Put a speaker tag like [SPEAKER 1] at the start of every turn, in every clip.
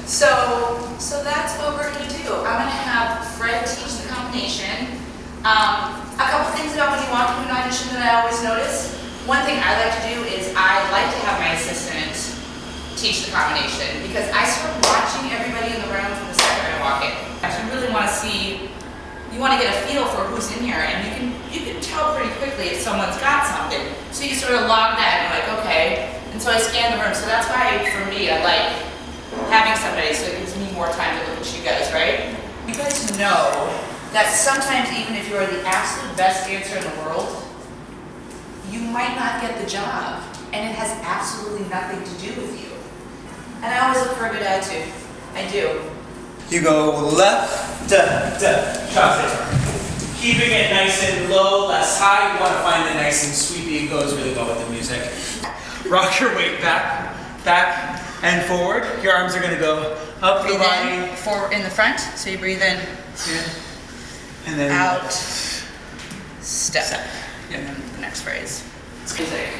[SPEAKER 1] So that's what we're gonna do. I'm gonna have Fred teach the combination. A couple things about when you walk into an audition that I always notice. One thing I like to do is I like to have my assistant teach the combination because I start watching everybody in the room from the second I walk in. You really want to see, you want to get a feel for who's in here, and you can tell pretty quickly if someone's got something. So you sort of log that and you're like, okay. And so I scan the room. So that's why for me I like having somebody, so it gives me more time to look at you guys, right? You guys know that sometimes even if you are the absolute best dancer in the world, you might not get the job, and it has absolutely nothing to do with you. And I always look for a good attitude. I do.
[SPEAKER 2] You go left, keeping it nice and low, less high. You want to find it nice and sweepy. It goes really well with the music. Rock your weight back, and forward. Your arms are going to go up the body.
[SPEAKER 1] Forward in the front, so you breathe in.
[SPEAKER 2] And then
[SPEAKER 1] out, step. And then the next phrase.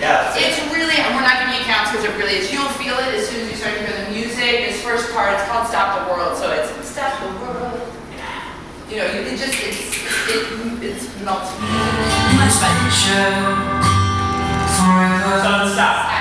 [SPEAKER 2] Yeah.
[SPEAKER 1] It's really, we're not giving you counts because it really is. You'll feel it as soon as you start to hear the music. This first part, it's called Stop the World. So it's Stop the World. You know, it just, it's melts.
[SPEAKER 3] Much better. Forever.
[SPEAKER 2] So stop.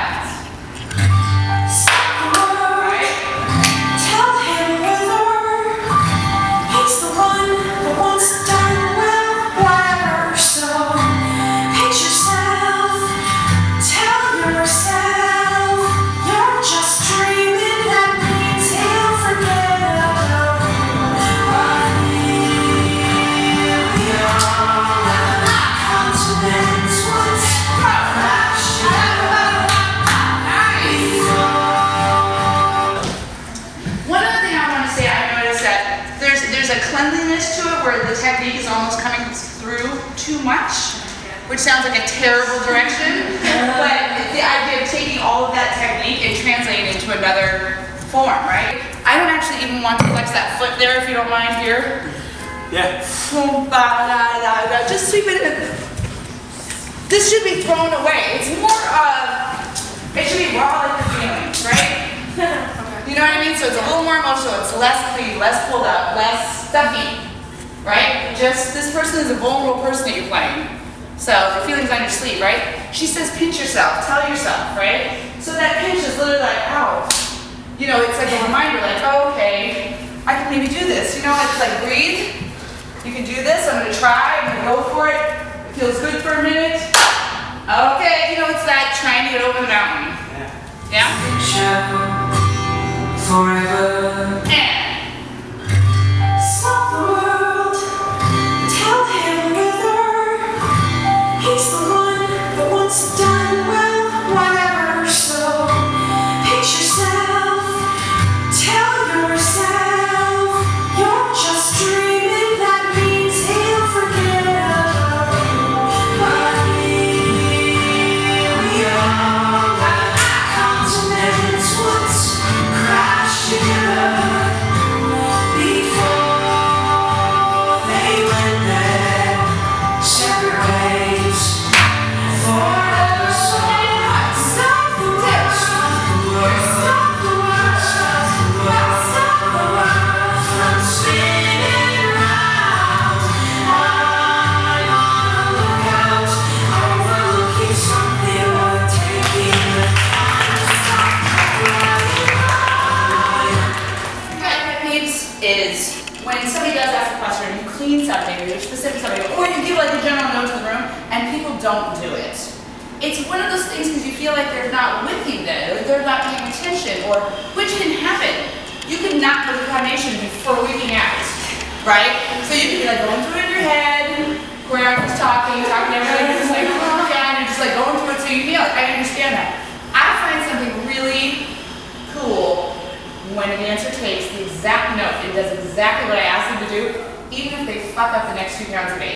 [SPEAKER 1] Cleanliness to it where the technique is almost coming through too much, which sounds like a terrible direction, but it's the idea of taking all of that technique and translating it into another form, right? I don't actually even want to flex that foot there if you don't mind here.
[SPEAKER 2] Yeah.
[SPEAKER 1] Just sweep it in. This should be thrown away. It's more it should be raw like the feelings, right? You know what I mean? So it's a little more emotional, it's less clean, less pulled up, less stuffy, right? Just, this person is a vulnerable person that you're playing. So the feeling's on your sleeve, right? She says pinch yourself, tell yourself, right? So that pinch is literally like, ow. You know, it's like a reminder, like, oh, okay, I can maybe do this. You know, it's like breathe, you can do this, I'm gonna try, I'm gonna go for it. It feels good for a minute. Okay, you know, it's that trying to get over the mountain. Yeah?
[SPEAKER 3] Forever. Stop the world. Tell him whether he's the one that wants it done well, whatever. So pick yourself. Tell yourself you're just dreaming. That means he'll forget about you. But here we are. Continents once crashed together before they went their separate ways forever. So stop the world, stop the world, stop the world, stop the world from spinning round. I'm on the lookout, overlooking something worth taking the time to stop.
[SPEAKER 1] Is when somebody does ask a question, or you clean something, or you're specific something, or you give like a general note to the room, and people don't do it. It's one of those things because you feel like they're not with you then, or they're not paying attention, or which can happen. You can not do the combination before freaking out, right? So you can be like going through it in your head, where I'm just talking to everybody, you're just like, oh yeah, and you're just like going through it, so you feel like, I understand that. I find something really cool when a dancer takes the exact note and does exactly what I asked them to do, even if they fuck up the next 2 pounds of weight.